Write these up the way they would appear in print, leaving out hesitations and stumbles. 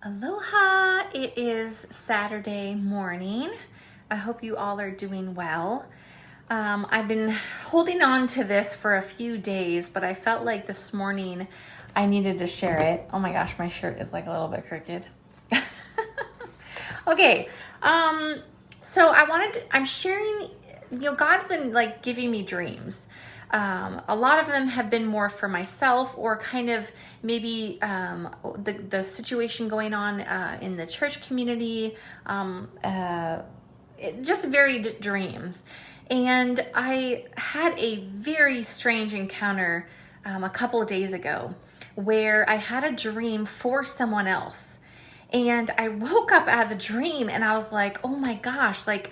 Aloha! It is Saturday morning. I hope you all are doing well. I've been holding on to this for a few days, but I felt like this morning I needed to share it. Oh my gosh, my shirt is like a little bit crooked. Okay, so I'm sharing, God's been like giving me dreams. A lot of them have been more for myself or kind of maybe the situation going on in the church community, just varied dreams. And I had a very strange encounter a couple of days ago where I had a dream for someone else. And I woke up out of the dream and I was like, oh my gosh, like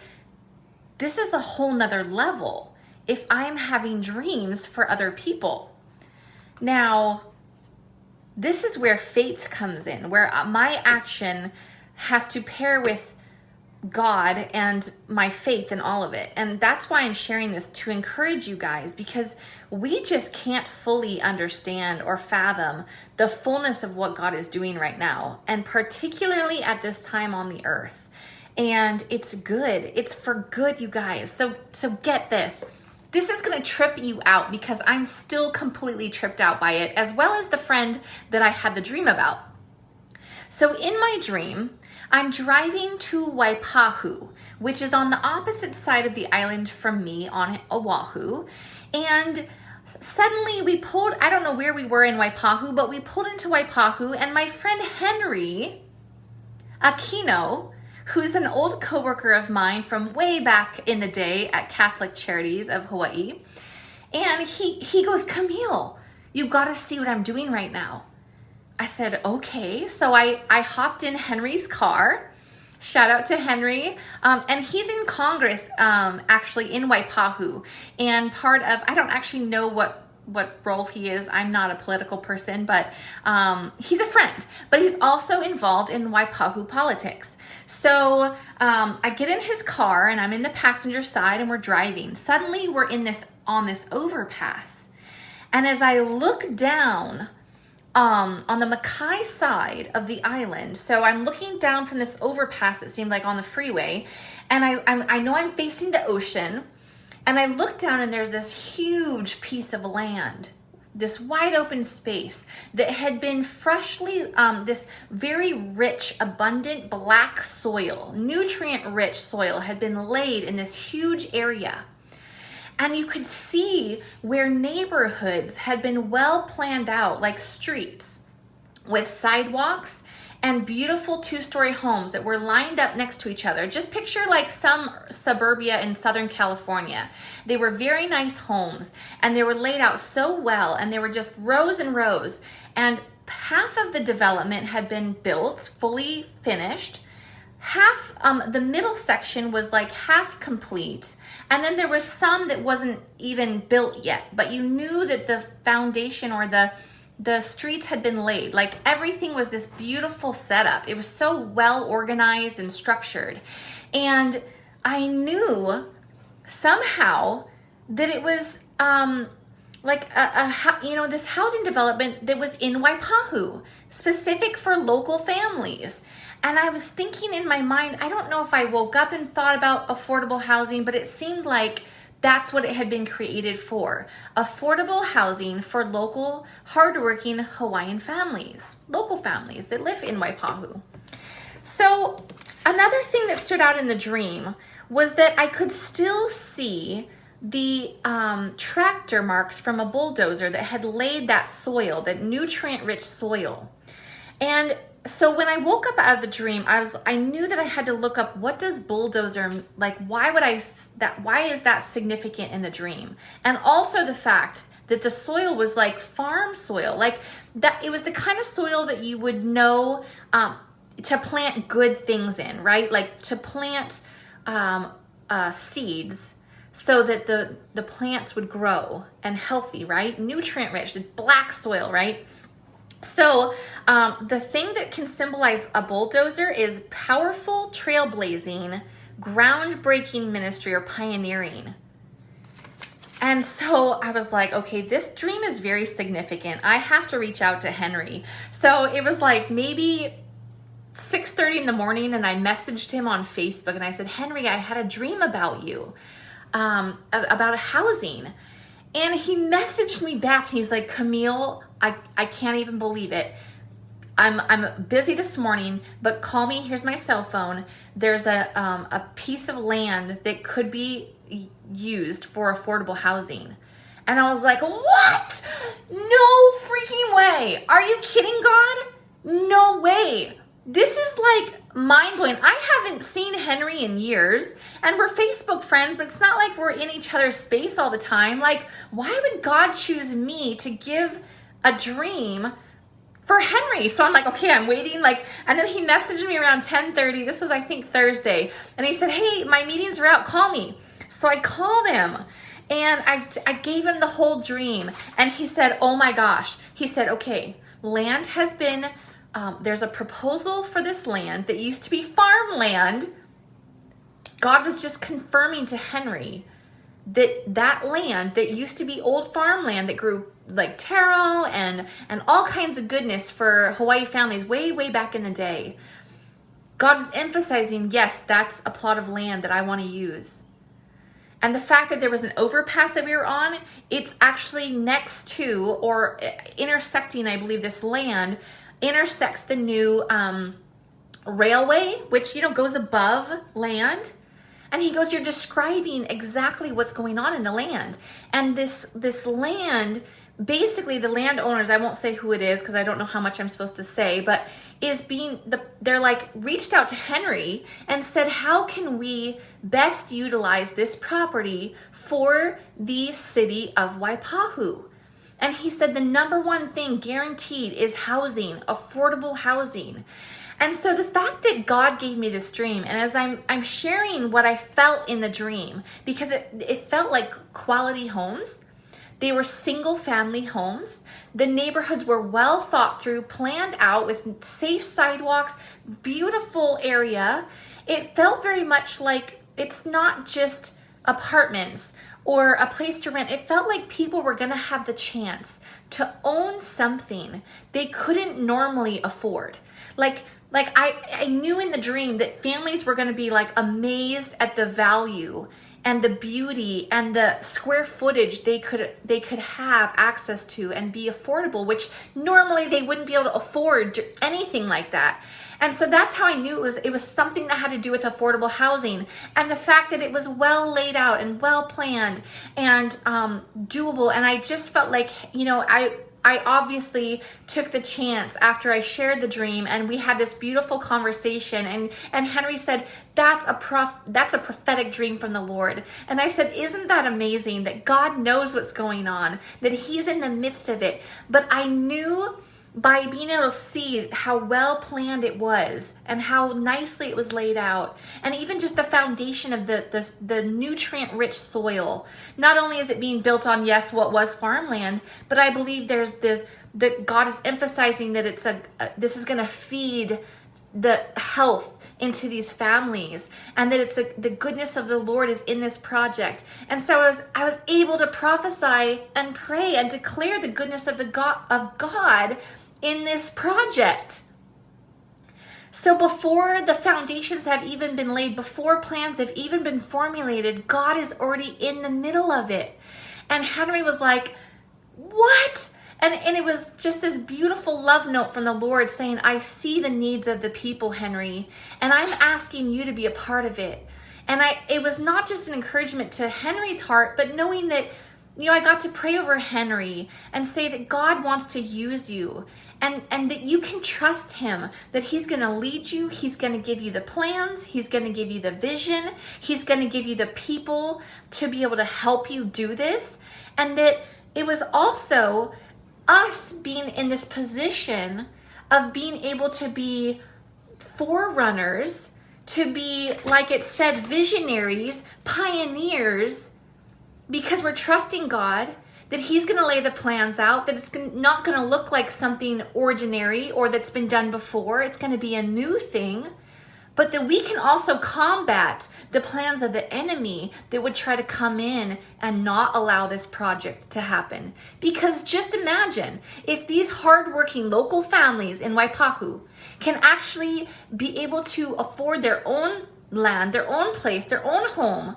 this is a whole nother level if I'm having dreams for other people. Now, this is where faith comes in, where my action has to pair with God and my faith in all of it. And that's why I'm sharing this, to encourage you guys, because we just can't fully understand or fathom the fullness of what God is doing right now, and particularly at this time on the earth. And it's good. It's for good, you guys. So get this. This is going to trip you out because I'm still completely tripped out by it, as well as the friend that I had the dream about. So in my dream, I'm driving to Waipahu, which is on the opposite side of the island from me on Oahu. And suddenly we pulled, I don't know where we were in Waipahu, but we pulled into Waipahu, and my friend Henry Aquino, who's an old coworker of mine from way back in the day at Catholic Charities of Hawaii. And he goes, Camille, you gotta see what I'm doing right now. I said, okay. So I hopped in Henry's car. Shout out to Henry. And he's in Congress, actually in Waipahu. And part of, I don't actually know what role he is. I'm not a political person, but he's a friend. But he's also involved in Waipahu politics. So I get in his car and I'm in the passenger side and we're driving. Suddenly we're on this overpass. And as I look down on the Makai side of the island, so I'm looking down from this overpass, it seemed like on the freeway, and I know I'm facing the ocean, and I look down and there's this huge piece of land, this wide open space that had been freshly, this very rich, abundant black soil, nutrient-rich soil had been laid in this huge area. And you could see where neighborhoods had been well planned out, like streets with sidewalks and beautiful two-story homes that were lined up next to each other. Just picture like some suburbia in Southern California. They were very nice homes and they were laid out so well, and they were just rows and rows. And half of the development had been built, fully finished. Half, the middle section was like half complete. And then there was some that wasn't even built yet, but you knew that the foundation or the streets had been laid. Like everything was this beautiful setup. It was so well organized and structured. And I knew somehow that it was like this housing development that was in Waipahu, specific for local families. And I was thinking in my mind, I don't know if I woke up and thought about affordable housing, but it seemed like that's what it had been created for. Affordable housing for local, hardworking Hawaiian families, local families that live in Waipahu. So another thing that stood out in the dream was that I could still see the tractor marks from a bulldozer that had laid that soil, that nutrient-rich soil. And so when I woke up out of the dream, I knew that I had to look up, what does bulldozer, like why is that significant in the dream? And also the fact that the soil was like farm soil, like that it was the kind of soil that you would know to plant good things in, right? Like to plant seeds so that the plants would grow and healthy, right? Nutrient rich, black soil, right? So the thing that can symbolize a bulldozer is powerful, trailblazing, groundbreaking ministry or pioneering. And so I was like, okay, this dream is very significant. I have to reach out to Henry. So it was like, maybe 6:30 in the morning, and I messaged him on Facebook and I said, Henry, I had a dream about you, about a housing. And he messaged me back. He's like, Camille, I can't even believe it. I'm busy this morning, but call me. Here's my cell phone. There's a piece of land that could be used for affordable housing. And I was like, what? No freaking way. Are you kidding, God? No way. This is like mind-blowing. I haven't seen Henry in years, and we're Facebook friends, but it's not like we're in each other's space all the time. Like, why would God choose me to give a dream for Henry? So I'm like, okay, I'm waiting. And then he messaged me around 10:30. This was, I think, Thursday. And he said, hey, my meetings are out. Call me. So I called him and I gave him the whole dream. And he said, oh my gosh. He said, okay, land has been, there's a proposal for this land that used to be farmland. God was just confirming to Henry that land that used to be old farmland that grew like taro and all kinds of goodness for Hawaii families way back in the day. God was emphasizing, yes, that's a plot of land that I want to use. And the fact that there was an overpass that we were on, it's actually next to or intersecting, I believe, this land intersects the new railway, which, goes above land. And he goes, you're describing exactly what's going on in the land. And this land, basically the landowners, I won't say who it is because I don't know how much I'm supposed to say, but they're like reached out to Henry and said, how can we best utilize this property for the city of Waipahu? And he said the number one thing guaranteed is housing, affordable housing. And so the fact that God gave me this dream, and as I'm sharing what I felt in the dream, because it felt like quality homes. They were single family homes. The neighborhoods were well thought through, planned out with safe sidewalks, beautiful area. It felt very much like it's not just apartments or a place to rent. It felt like people were going to have the chance to own something they couldn't normally afford. I knew in the dream that families were going to be like amazed at the value and the beauty and the square footage they could have access to and be affordable, which normally they wouldn't be able to afford anything like that. And so that's how I knew it was something that had to do with affordable housing, and the fact that it was well laid out and well planned and doable. And I just felt like, I obviously took the chance after I shared the dream, and we had this beautiful conversation, and Henry said, that's a prophetic dream from the Lord. And I said, isn't that amazing that God knows what's going on, that he's in the midst of it? But I knew by being able to see how well planned it was and how nicely it was laid out, and even just the foundation of the nutrient rich soil. Not only is it being built on, yes, what was farmland, but I believe there's that God is emphasizing that this is going to feed the health into these families, and that the goodness of the Lord is in this project. And so I was able to prophesy and pray and declare the goodness of God in this project. So before the foundations have even been laid, before plans have even been formulated, God is already in the middle of it. And Henry was like, what? And it was just this beautiful love note from the Lord saying, I see the needs of the people, Henry, and I'm asking you to be a part of it. And it was not just an encouragement to Henry's heart, but knowing that, I got to pray over Henry and say that God wants to use you, and that you can trust him, that he's going to lead you. He's going to give you the plans. He's going to give you the vision. He's going to give you the people to be able to help you do this. And that it was also us being in this position of being able to be forerunners, to be, like it said, visionaries, pioneers, because we're trusting God that he's going to lay the plans out, that it's not going to look like something ordinary or that's been done before. It's going to be a new thing, but that we can also combat the plans of the enemy that would try to come in and not allow this project to happen. Because just imagine if these hardworking local families in Waipahu can actually be able to afford their own land, their own place, their own home.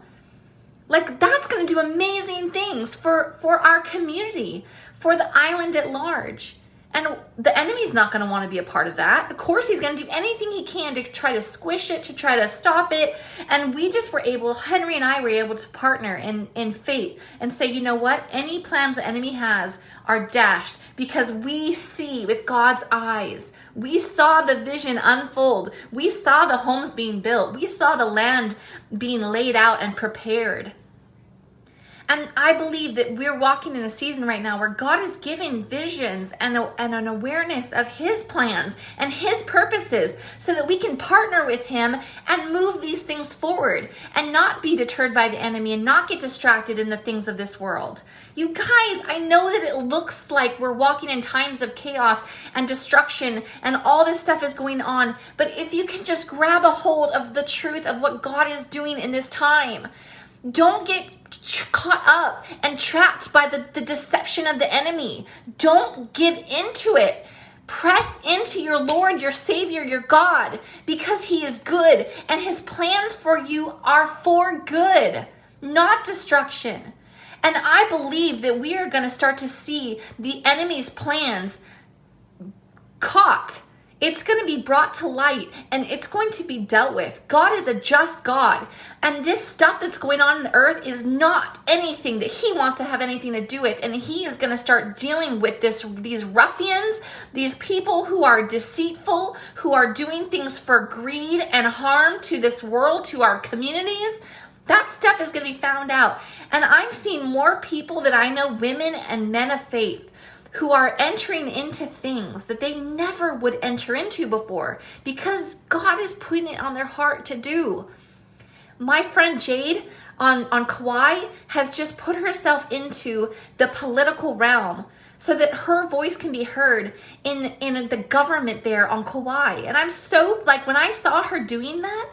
Like, that's going to do amazing things for our community, for the island at large. And the enemy's not going to want to be a part of that. Of course, he's going to do anything he can to try to squish it, to try to stop it. And we just were able, Henry and I were able to partner in faith and say, you know what? Any plans the enemy has are dashed, because we see with God's eyes. We saw the vision unfold. We saw the homes being built. We saw the land being laid out and prepared. And I believe that we're walking in a season right now where God is giving visions and an awareness of his plans and his purposes so that we can partner with him and move these things forward and not be deterred by the enemy and not get distracted in the things of this world. You guys, I know that it looks like we're walking in times of chaos and destruction and all this stuff is going on, but if you can just grab a hold of the truth of what God is doing in this time, don't get caught up and trapped by the deception of the enemy. Don't give into it. Press into your Lord, your Savior, your God, because he is good and his plans for you are for good, not destruction. And I believe that we are going to start to see the enemy's plans caught. It's going to be brought to light and it's going to be dealt with. God is a just God. And this stuff that's going on in the earth is not anything that he wants to have anything to do with. And he is going to start dealing with these ruffians, these people who are deceitful, who are doing things for greed and harm to this world, to our communities. That stuff is going to be found out. And I'm seeing more people that I know, women and men of faith, who are entering into things that they never would enter into before because God is putting it on their heart to do. My friend Jade on Kauai has just put herself into the political realm so that her voice can be heard in the government there on Kauai. And I'm so, like, when I saw her doing that,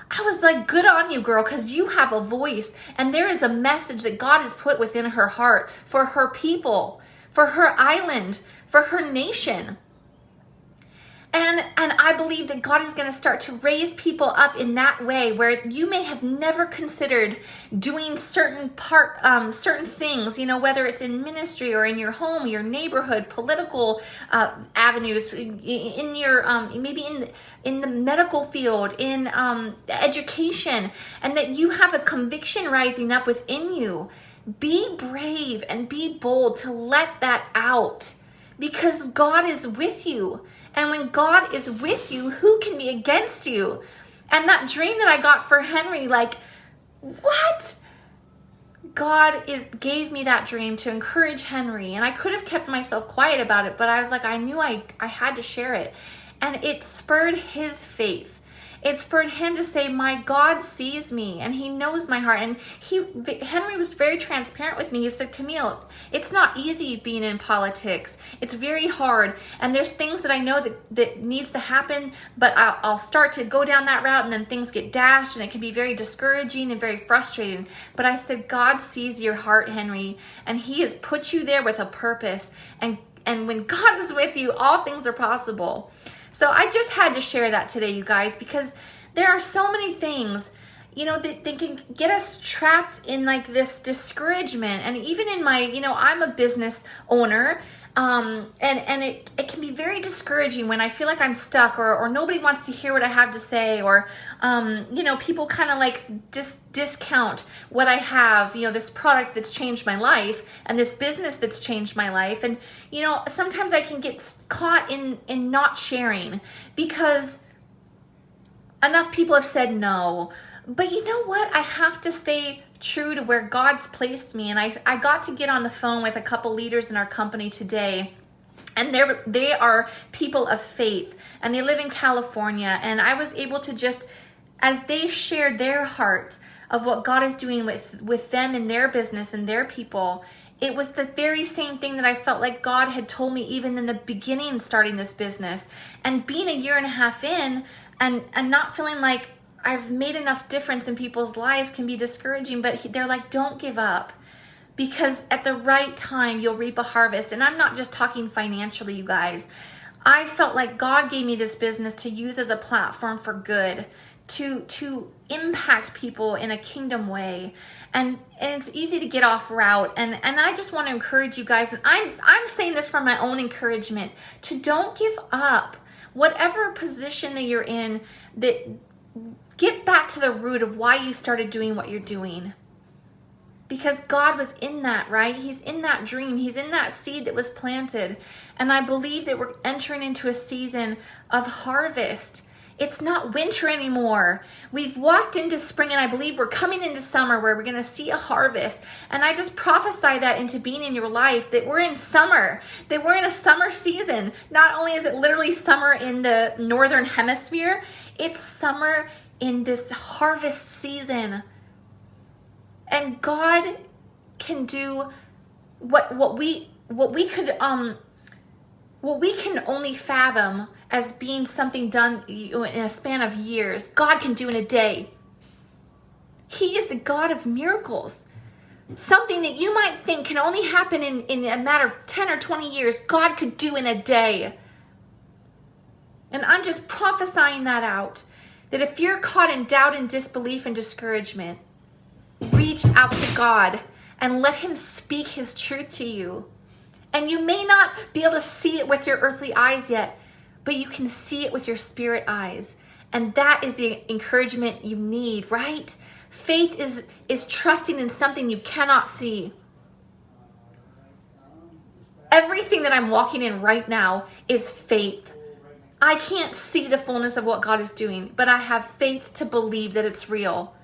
I was like, good on you, girl, because you have a voice and there is a message that God has put within her heart for her people, for her island, for her nation. And I believe that God is going to start to raise people up in that way where you may have never considered doing certain things, you know, whether it's in ministry or in your home, your neighborhood, political avenues, in your maybe in the medical field, in education, and that you have a conviction rising up within you. Be brave and be bold to let that out because God is with you. And when God is with you, who can be against you? And that dream that I got for Henry, like, what? God gave me that dream to encourage Henry. And I could have kept myself quiet about it, but I was like, I knew I had to share it. And it spurred his faith. It spurred him to say, my God sees me and he knows my heart. And Henry was very transparent with me. He said, Camille, it's not easy being in politics. It's very hard. And there's things that I know that needs to happen, but I'll start to go down that route and then things get dashed and it can be very discouraging and very frustrating. But I said, God sees your heart, Henry, and he has put you there with a purpose. And when God is with you, all things are possible. So I just had to share that today, you guys, because there are so many things, you know, that can get us trapped in like this discouragement. And even in my, you know, I'm a business owner, and it can be very discouraging when I feel like I'm stuck or nobody wants to hear what I have to say, or, you know, people kind of like discount what I have, you know, this product that's changed my life and this business that's changed my life. And, you know, sometimes I can get caught in not sharing because enough people have said no. But you know what? I have to stay true to where God's placed me. And I got to get on the phone with a couple leaders in our company today. And they are people of faith. And they live in California. And I was able to just, as they shared their heart of what God is doing with them and their business and their people, It was the very same thing that I felt like God had told me even in the beginning starting this business. And being a year and a half in and not feeling like I've made enough difference in people's lives can be discouraging, but they're like, don't give up, because at the right time you'll reap a harvest. And I'm not just talking financially, you guys. I felt like God gave me this business to use as a platform for good, to impact people in a kingdom way. And it's easy to get off route. And I just want to encourage you guys, and I'm saying this for my own encouragement, to don't give up. Whatever position that you're in, that get back to the root of why you started doing what you're doing. Because God was in that, right? He's in that dream. He's in that seed that was planted. And I believe that we're entering into a season of harvest. It's not winter anymore. We've walked into spring, and I believe we're coming into summer where we're going to see a harvest. And I just prophesy that into being in your life, that we're in summer, that we're in a summer season. Not only is it literally summer in the northern hemisphere, it's summer in this harvest season. And God can do what we can only fathom as being something done in a span of years. God can do in a day. He is the God of miracles. Something that you might think can only happen in a matter of 10 or 20 years, God could do in a day. And I'm just prophesying that out. That if you're caught in doubt and disbelief and discouragement, reach out to God and let him speak his truth to you. And you may not be able to see it with your earthly eyes yet, but you can see it with your spirit eyes. And that is the encouragement you need, right? Faith is trusting in something you cannot see. Everything that I'm walking in right now is faith. I can't see the fullness of what God is doing, but I have faith to believe that it's real.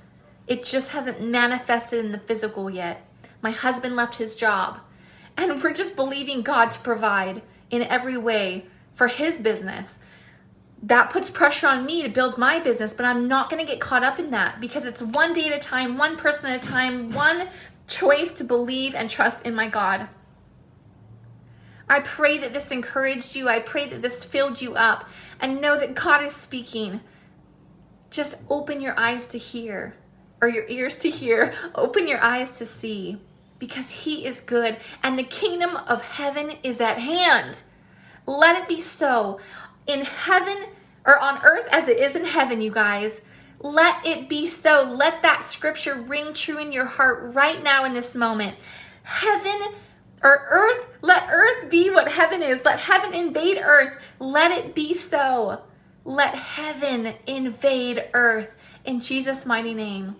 It just hasn't manifested in the physical yet. My husband left his job, and we're just believing God to provide in every way for his business. That puts pressure on me to build my business, but I'm not going to get caught up in that, because it's one day at a time, one person at a time, one choice to believe and trust in my God. I pray that this encouraged you. I pray that this filled you up, and know that God is speaking. Just open your eyes to hear, or your ears to hear. Open your eyes to see, because he is good and the kingdom of heaven is at hand. Let it be so in heaven, or on earth as it is in heaven, you guys. Let it be so. Let that scripture ring true in your heart right now in this moment. Heaven or earth, let earth be what heaven is. Let heaven invade earth. Let it be so. Let heaven invade earth in Jesus' mighty name.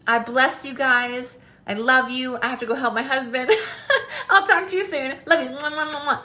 I bless you guys. I love you. I have to go help my husband. I'll talk to you soon. Love you. Mwah, mwah, mwah, mwah.